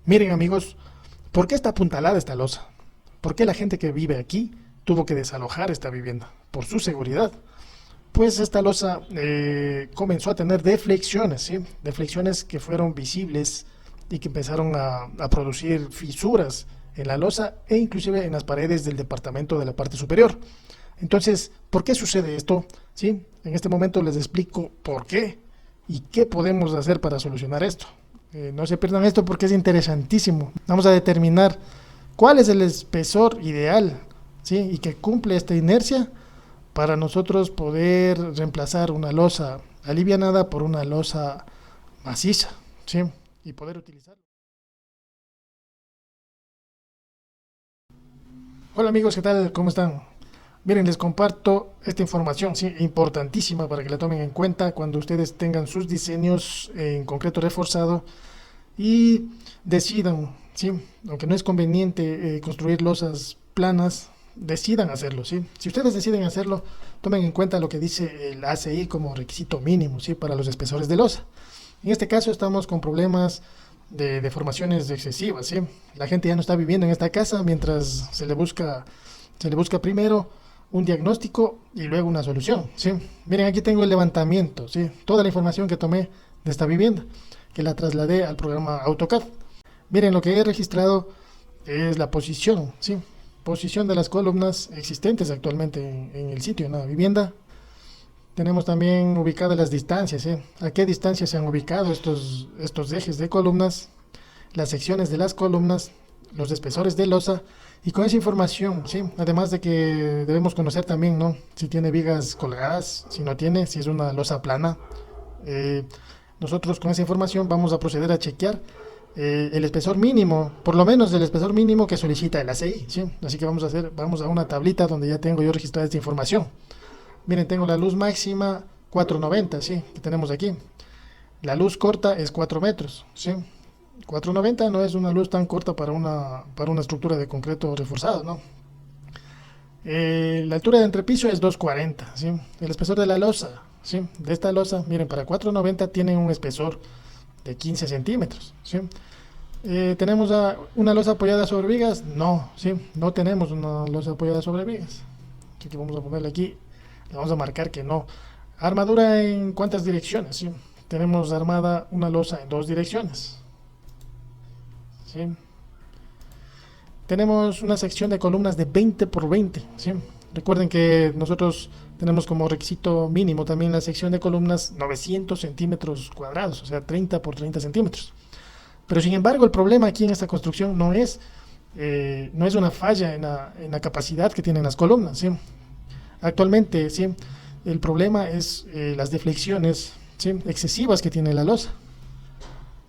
Miren amigos, ¿por qué está apuntalada esta losa? ¿Por qué la gente que vive aquí tuvo que desalojar esta vivienda? Por su seguridad. Pues esta losa comenzó a tener deflexiones, ¿sí? Deflexiones que fueron visibles y que empezaron a producir fisuras en la losa e inclusive en las paredes del departamento de la parte superior. Entonces, ¿por qué sucede esto? ¿Sí? En este momento les explico por qué y qué podemos hacer para solucionar esto. No se pierdan esto porque es interesantísimo. Vamos a determinar cuál es el espesor ideal, ¿sí? Y que cumple esta inercia para nosotros poder reemplazar una losa alivianada por una losa maciza, ¿sí? Y poder utilizarlo. Hola amigos, ¿qué tal? ¿Cómo están? Miren, les comparto esta información, sí, importantísima para que la tomen en cuenta cuando ustedes tengan sus diseños en concreto reforzado y decidan, ¿sí? Aunque no es conveniente construir losas planas, decidan hacerlo, ¿sí? Si ustedes deciden hacerlo, tomen en cuenta lo que dice el ACI como requisito mínimo, ¿sí? Para los espesores de losa. En este caso estamos con problemas de deformaciones excesivas, ¿sí? La gente ya no está viviendo en esta casa mientras se le busca primero un diagnóstico y luego una solución, ¿sí? Miren, aquí tengo el levantamiento, ¿sí? Toda la información que tomé de esta vivienda, que la trasladé al programa AutoCAD. Miren, lo que he registrado es la posición, ¿sí? Posición de las columnas existentes actualmente en el sitio, en la vivienda. Tenemos también ubicadas las distancias, ¿sí? A qué distancia se han ubicado estos ejes de columnas, las secciones de las columnas, los espesores de losa, y con esa información, ¿sí? Además de que debemos conocer también, ¿no? Si tiene vigas colgadas, si no tiene, si es una losa plana. Eh, Nosotros con esa información vamos a proceder a chequear el espesor mínimo, por lo menos el espesor mínimo que solicita el ACI, ¿sí? Así que vamos a una tablita donde ya tengo yo registrada esta información. Miren, tengo la luz máxima 490, ¿sí? Que tenemos aquí. La luz corta es 4 metros, ¿sí? 490 no es una luz tan corta para una estructura de concreto reforzado, ¿no? La altura de entrepiso es 240, ¿sí? El espesor de la losa, ¿sí? De esta losa, miren, para 490 tiene un espesor de 15 centímetros, ¿sí? ¿Tenemos una losa apoyada sobre vigas? No, ¿sí? No tenemos una losa apoyada sobre vigas. Así que vamos a ponerle aquí, le vamos a marcar que no. ¿Armadura en cuántas direcciones? ¿Sí? Tenemos armada una losa en dos direcciones, ¿sí? Tenemos una sección de columnas de 20 por 20, ¿sí? Recuerden que nosotros tenemos como requisito mínimo también la sección de columnas 900 centímetros cuadrados, o sea, 30 por 30 centímetros. Pero sin embargo, el problema aquí en esta construcción no es una falla en la capacidad que tienen las columnas, ¿sí? Actualmente, ¿sí? El problema es las deflexiones, ¿sí? Excesivas que tiene la losa.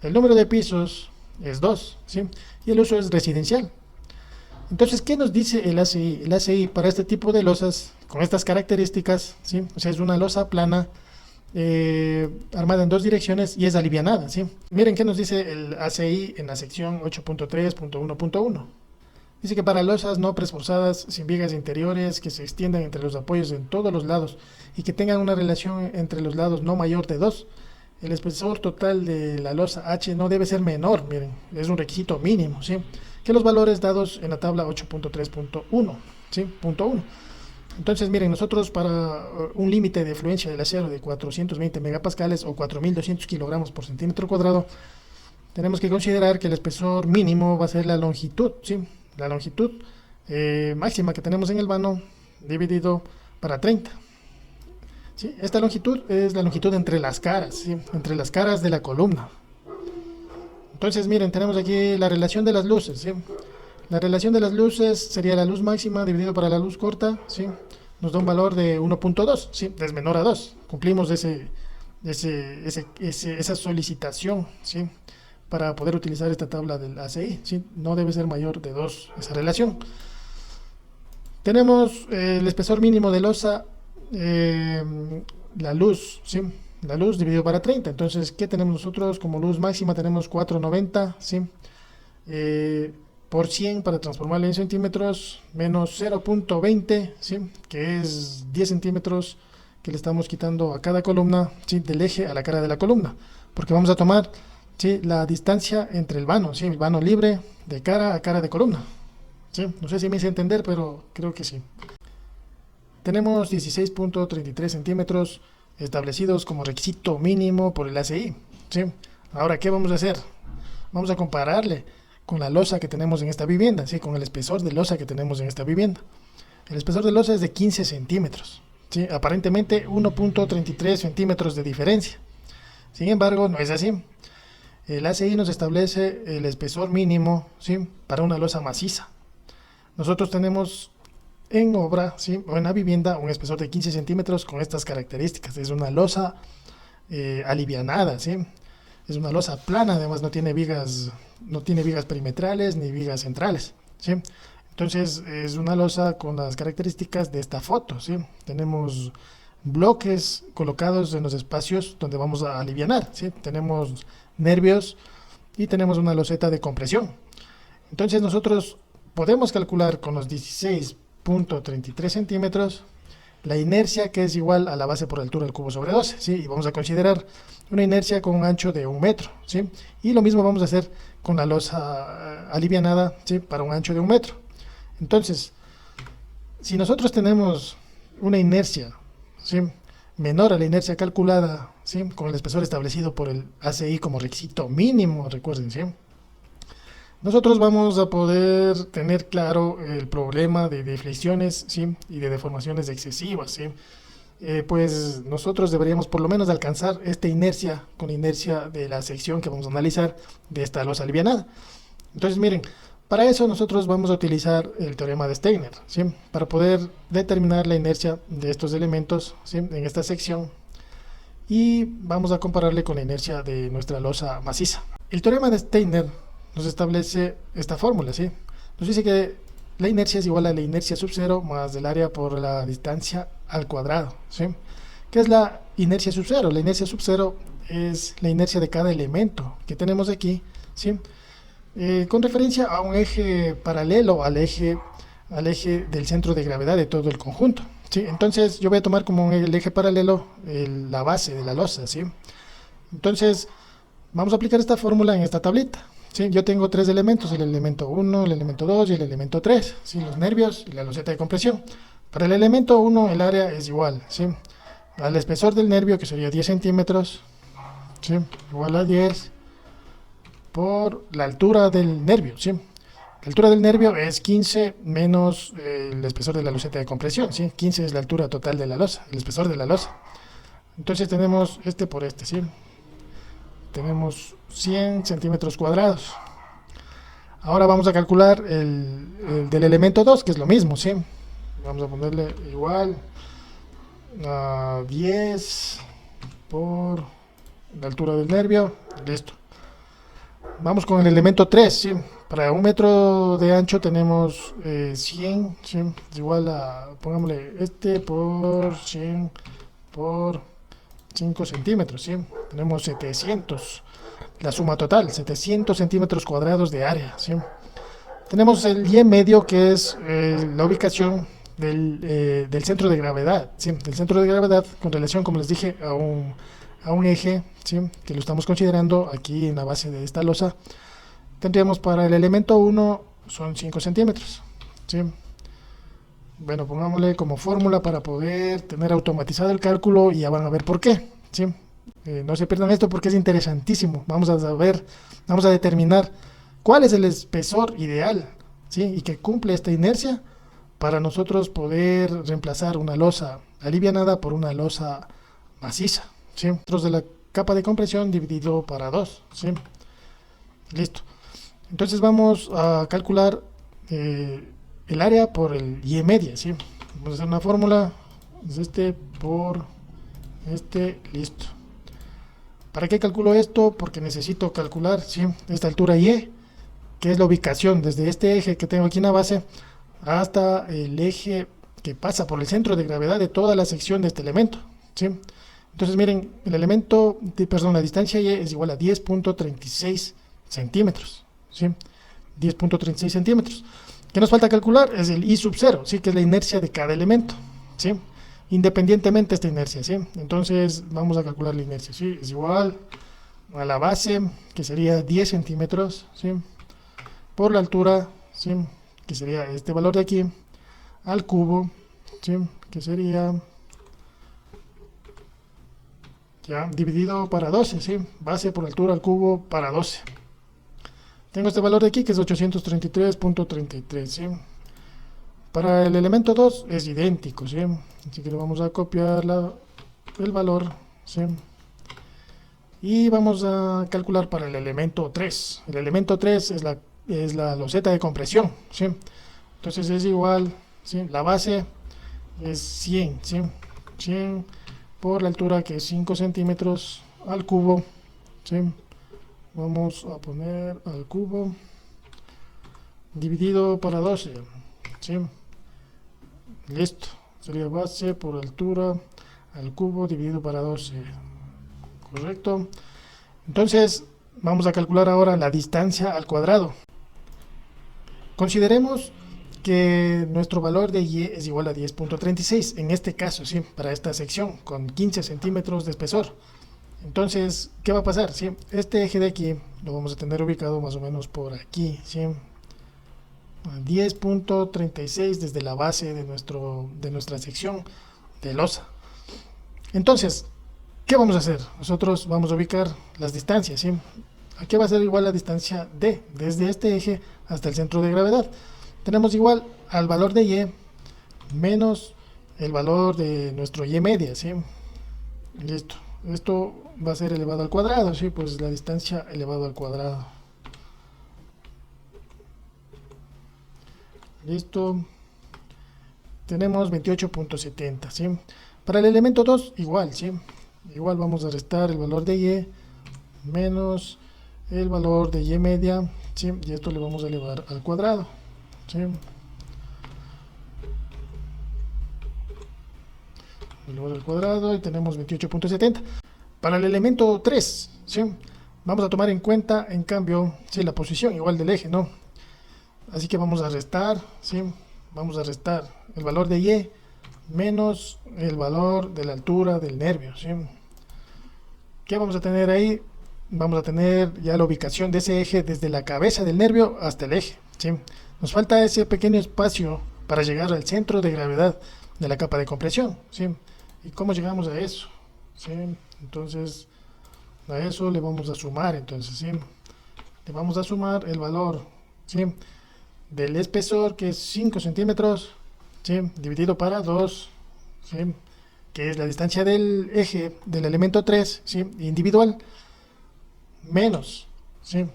El número de pisos es 2, ¿sí? Y el uso es residencial. Entonces, ¿qué nos dice el ACI? El ACI para este tipo de losas, con estas características, ¿sí? O sea, es una losa plana, armada en dos direcciones y es alivianada, ¿sí? Miren qué nos dice el ACI en la sección 8.3.1.1. Dice que para losas no preesforzadas, sin vigas interiores, que se extiendan entre los apoyos en todos los lados y que tengan una relación entre los lados no mayor de 2, el espesor total de la losa H no debe ser menor, miren, es un requisito mínimo, ¿sí? Que los valores dados en la tabla 8.3.1, ¿sí? Punto 1. Entonces, miren, nosotros para un límite de fluencia del acero de 420 megapascales o 4.200 kilogramos por centímetro cuadrado, tenemos que considerar que el espesor mínimo va a ser la longitud, ¿sí? La longitud máxima que tenemos en el vano dividido para 30. ¿Sí? Esta longitud es la longitud entre las caras, ¿sí? Entre las caras de la columna. Entonces, miren, tenemos aquí la relación de las luces, ¿sí? La relación de las luces sería la luz máxima dividido para la luz corta, ¿sí? Nos da un valor de 1.2, ¿sí? Es menor a 2. Cumplimos esa solicitación, ¿sí? Para poder utilizar esta tabla del ACI, ¿sí? No debe ser mayor de 2 esa relación. Tenemos el espesor mínimo de losa, eh, la luz, ¿sí? La luz dividido para 30. Entonces, ¿qué tenemos nosotros como luz máxima? Tenemos 490, ¿sí? Por 100 para transformarla en centímetros, menos 0.20, ¿sí? Que es 10 centímetros que le estamos quitando a cada columna, ¿sí? Del eje a la cara de la columna. Porque vamos a tomar ¿sí? La distancia entre el vano, ¿sí? El vano libre de cara a cara de columna, ¿sí? No sé si me hice entender, pero creo que sí. Tenemos 16.33 centímetros establecidos como requisito mínimo por el ACI, ¿sí? Ahora, ¿qué vamos a hacer? Vamos a compararle con la losa que tenemos en esta vivienda, ¿sí? Con el espesor de losa que tenemos en esta vivienda. El espesor de losa es de 15 centímetros, ¿sí? Aparentemente 1.33 centímetros de diferencia. Sin embargo, no es así. El ACI nos establece el espesor mínimo, ¿sí? Para una losa maciza. Nosotros tenemos en obra, ¿sí? O en la vivienda un espesor de 15 centímetros con estas características. Es una losa alivianada, ¿sí? Es una losa plana, además no tiene vigas perimetrales ni vigas centrales, ¿sí? Entonces es una losa con las características de esta foto, ¿sí? Tenemos bloques colocados en los espacios donde vamos a alivianar, ¿sí? Tenemos nervios y tenemos una loseta de compresión. Entonces nosotros podemos calcular con los 16.33 centímetros la inercia, que es igual a la base por altura del cubo sobre 12, ¿sí? Y vamos a considerar una inercia con un ancho de 1 metro, ¿sí? Y lo mismo vamos a hacer con la losa alivianada, ¿sí? Para un ancho de 1 metro. Entonces, si nosotros tenemos una inercia, ¿sí? Menor a la inercia calculada, ¿sí? Con el espesor establecido por el ACI como requisito mínimo, recuerden, ¿sí? Nosotros vamos a poder tener claro el problema de deflexiones, ¿sí? Y de deformaciones excesivas, ¿sí? Pues nosotros deberíamos por lo menos alcanzar esta inercia con la inercia de la sección que vamos a analizar de esta losa alivianada. Entonces miren, para eso nosotros vamos a utilizar el teorema de Steiner, ¿sí? Para poder determinar la inercia de estos elementos, ¿sí? En esta sección, y vamos a compararle con la inercia de nuestra losa maciza. El teorema de Steiner nos establece esta fórmula, ¿sí? Nos dice que la inercia es igual a la inercia sub 0 más el área por la distancia al cuadrado, ¿sí? ¿Qué es la inercia sub 0? La inercia sub 0 es la inercia de cada elemento que tenemos aquí, ¿sí? Con referencia a un eje paralelo al eje del centro de gravedad de todo el conjunto, ¿sí? Entonces yo voy a tomar como el eje paralelo la base de la losa, ¿sí? Entonces vamos a aplicar esta fórmula en esta tablita, ¿sí? Yo tengo tres elementos, el elemento 1, el elemento 2 y el elemento 3, ¿sí? Los nervios y la loseta de compresión. Para el elemento 1 el área es igual, ¿sí? Al espesor del nervio, que sería 10 centímetros, ¿sí? Igual a 10 por la altura del nervio, ¿sí? La altura del nervio es 15 menos el espesor de la loseta de compresión, ¿sí? 15 es la altura total de la losa, el espesor de la losa. Entonces tenemos este por este, ¿sí? Tenemos 100 centímetros cuadrados. Ahora vamos a calcular el del elemento 2, que es lo mismo, ¿sí? Vamos a ponerle igual a 10 por la altura del nervio, listo. Vamos con el elemento 3, ¿sí? Para 1 metro de ancho tenemos 100, ¿sí? Es igual a, pongámosle este por 100 por 5 centímetros, ¿sí? Tenemos 700, la suma total, 700 centímetros cuadrados de área, ¿sí? Tenemos el y medio, que es la ubicación del centro de gravedad, ¿sí? Del centro de gravedad con relación, como les dije, a un eje, ¿sí? Que lo estamos considerando aquí en la base de esta losa. Tendríamos para el elemento 1 son 5 centímetros, ¿sí? Bueno, pongámosle como fórmula para poder tener automatizado el cálculo y ya van a ver por qué, ¿sí? No se pierdan esto porque es interesantísimo. Vamos a determinar cuál es el espesor ideal, ¿sí? Y que cumple esta inercia para nosotros poder reemplazar una losa alivianada por una losa maciza, ¿sí? Dentro de la capa de compresión dividido para 2, ¿sí? Listo. Entonces vamos a calcular el área por el y media, ¿sí? Vamos a hacer una fórmula, es este por este, listo. ¿Para qué calculo esto? Porque necesito calcular, ¿sí? Esta altura y, que es la ubicación desde este eje que tengo aquí en la base hasta el eje que pasa por el centro de gravedad de toda la sección de este elemento, ¿sí? Entonces miren, la distancia y es igual a 10.36 centímetros, ¿sí? 10.36 centímetros. ¿Qué nos falta calcular? Es el I sub 0, ¿sí? Que es la inercia de cada elemento, ¿sí? Independientemente de esta inercia, ¿sí? Entonces vamos a calcular la inercia, ¿sí? Es igual a la base, que sería 10 centímetros, ¿sí? Por la altura, ¿sí? Que sería este valor de aquí, al cubo, ¿sí? Que sería ya dividido para 12, ¿sí? Base por altura al cubo para 12. Tengo este valor de aquí que es 833.33, ¿sí? Para el elemento 2 es idéntico, ¿sí? Así que le vamos a copiar el valor, ¿sí? Y vamos a calcular para el elemento 3. El elemento 3 es la loseta de compresión, ¿sí? Entonces es igual, ¿sí? La base es 100, ¿sí? 100 por la altura, que es 5 centímetros, al cubo, ¿sí? Vamos a poner al cubo dividido para 12, ¿sí? Listo, sería base por altura al cubo dividido para 12, correcto. Entonces vamos a calcular ahora la distancia al cuadrado. Consideremos que nuestro valor de y es igual a 10.36, en este caso, ¿sí? Para esta sección, con 15 centímetros de espesor. Entonces, ¿qué va a pasar? ¿Sí? Este eje de aquí lo vamos a tener ubicado más o menos por aquí, ¿sí? 10.36 desde la base de nuestra sección de losa. Entonces, ¿qué vamos a hacer? Nosotros vamos a ubicar las distancias, ¿sí? Aquí va a ser igual la distancia D, desde este eje hasta el centro de gravedad. Tenemos igual al valor de Y menos el valor de nuestro Y media, ¿sí? Listo. Esto va a ser elevado al cuadrado, ¿sí? Pues la distancia elevado al cuadrado. Listo. Tenemos 28.70, ¿sí? Para el elemento 2, igual, ¿sí? Igual vamos a restar el valor de Y menos el valor de Y media, ¿sí? Y esto le vamos a elevar al cuadrado, ¿sí? Elevado al cuadrado y tenemos 28.70. Para el elemento 3, ¿sí? Vamos a tomar en cuenta, en cambio, ¿sí? La posición igual del eje, ¿no? Así que vamos a restar, ¿sí? Vamos a restar el valor de Y menos el valor de la altura del nervio, ¿sí? ¿Qué vamos a tener ahí? Vamos a tener ya la ubicación de ese eje desde la cabeza del nervio hasta el eje, ¿sí? Nos falta ese pequeño espacio para llegar al centro de gravedad de la capa de compresión, ¿sí? ¿Y cómo llegamos a eso? ¿Sí? Entonces, a eso le vamos a sumar, entonces, ¿sí? Le vamos a sumar el valor, ¿sí? Del espesor, que es 5 centímetros, ¿sí? Dividido para 2, ¿sí? Que es la distancia del eje del elemento 3, ¿sí? Individual, menos, ¿sí?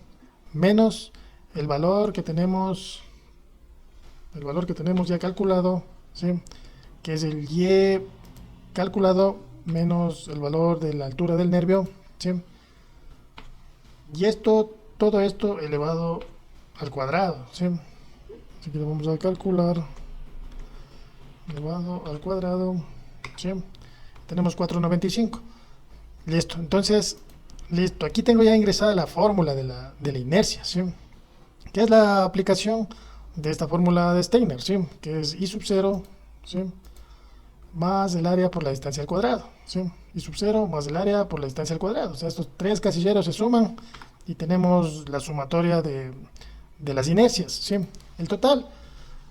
Menos el valor que tenemos ya calculado, ¿sí? Que es el Y calculado menos el valor de la altura del nervio, ¿sí? Y todo esto elevado al cuadrado, ¿sí? Así que lo vamos a calcular elevado al cuadrado, ¿sí? Tenemos 495. Listo, entonces, listo. Aquí tengo ya ingresada la fórmula de la inercia, ¿sí? Que es la aplicación de esta fórmula de Steiner, ¿sí? Que es I sub 0, ¿sí? Más el área por la distancia al cuadrado, ¿sí? I sub 0 más el área por la distancia al cuadrado. O sea, estos tres casilleros se suman y tenemos la sumatoria de las inercias, ¿sí? El total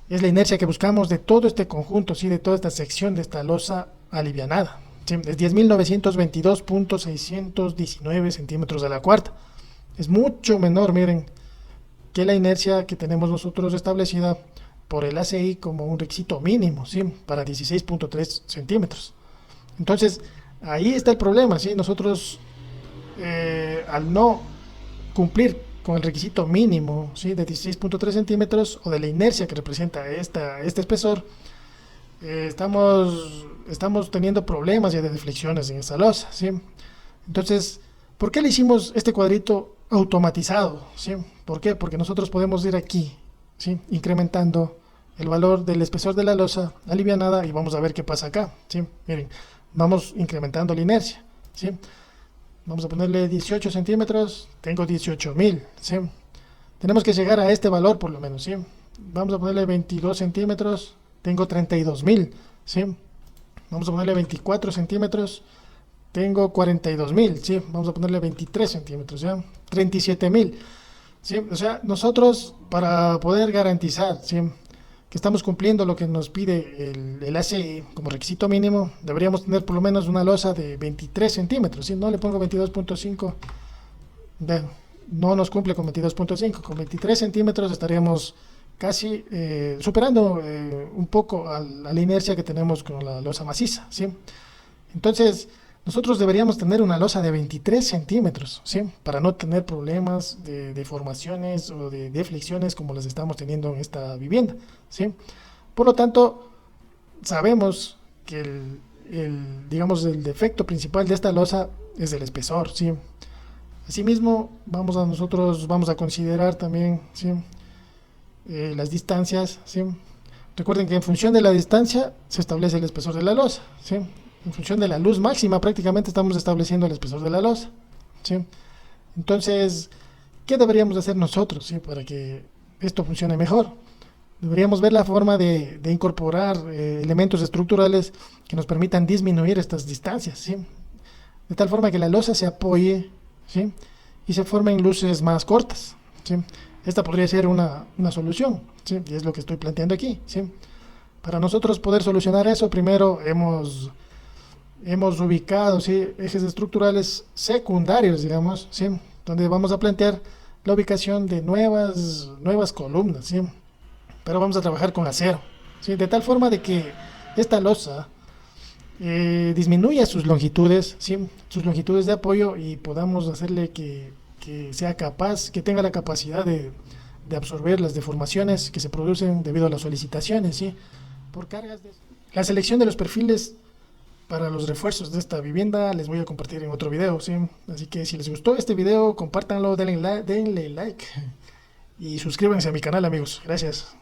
es la inercia que buscamos de todo este conjunto, ¿sí? De toda esta sección de esta losa alivianada, ¿sí? Es 10.922.619 centímetros a la cuarta. Es mucho menor, miren, que la inercia que tenemos nosotros establecida por el ACI como un requisito mínimo, ¿sí? Para 16.3 centímetros. Entonces, ahí está el problema, ¿sí? Nosotros, al no cumplir con el requisito mínimo, ¿sí? De 16.3 centímetros o de la inercia que representa este espesor, estamos teniendo problemas ya de deflexiones en esa losa, ¿sí? Entonces, ¿por qué le hicimos este cuadrito automatizado? ¿Sí? ¿Por qué? Porque nosotros podemos ir aquí, ¿sí? Incrementando el valor del espesor de la losa alivianada y vamos a ver qué pasa acá, ¿sí? Miren, vamos incrementando la inercia, ¿sí? Vamos a ponerle 18 centímetros, tengo 18.000, ¿sí? Tenemos que llegar a este valor por lo menos, ¿sí? Vamos a ponerle 22 centímetros, tengo 32.000, ¿sí? Vamos a ponerle 24 centímetros, tengo 42.000, ¿sí? Vamos a ponerle 23 centímetros, ¿ya? 37.000, ¿sí? O sea, nosotros para poder garantizar, ¿sí?, que estamos cumpliendo lo que nos pide el ACE como requisito mínimo, deberíamos tener por lo menos una losa de 23 centímetros, ¿sí? No le pongo 22.5, no nos cumple con 22.5, con 23 centímetros estaríamos casi superando un poco a la inercia que tenemos con la losa maciza, ¿sí? Entonces, nosotros deberíamos tener una losa de 23 centímetros, ¿sí? Para no tener problemas de deformaciones o de deflexiones como las estamos teniendo en esta vivienda, ¿sí? Por lo tanto, sabemos que digamos, el defecto principal de esta losa es el espesor, ¿sí? Asimismo, nosotros vamos a considerar también, ¿sí?, las distancias, ¿sí? Recuerden que en función de la distancia se establece el espesor de la losa, ¿sí? En función de la luz máxima prácticamente estamos estableciendo el espesor de la losa, ¿sí? Entonces, ¿qué deberíamos hacer nosotros, ¿sí?, para que esto funcione mejor? Deberíamos ver la forma de incorporar elementos estructurales que nos permitan disminuir estas distancias, ¿sí?, de tal forma que la losa se apoye, ¿sí?, y se formen luces más cortas, ¿sí? Esta podría ser una solución, ¿sí?, y es lo que estoy planteando aquí, ¿sí? Para nosotros poder solucionar eso, primero hemos ubicado, ¿sí?, ejes estructurales secundarios, digamos, ¿sí?, donde vamos a plantear la ubicación de nuevas columnas, ¿sí?, pero vamos a trabajar con acero, ¿sí?, de tal forma de que esta losa disminuya sus longitudes, ¿sí?, sus longitudes de apoyo, y podamos hacerle que sea capaz, que tenga la capacidad de absorber las deformaciones que se producen debido a las solicitaciones, ¿sí?, por cargas La selección de los perfiles para los refuerzos de esta vivienda les voy a compartir en otro video, ¿sí? Así que si les gustó este video, compártanlo, denle like y suscríbanse a mi canal, amigos. Gracias.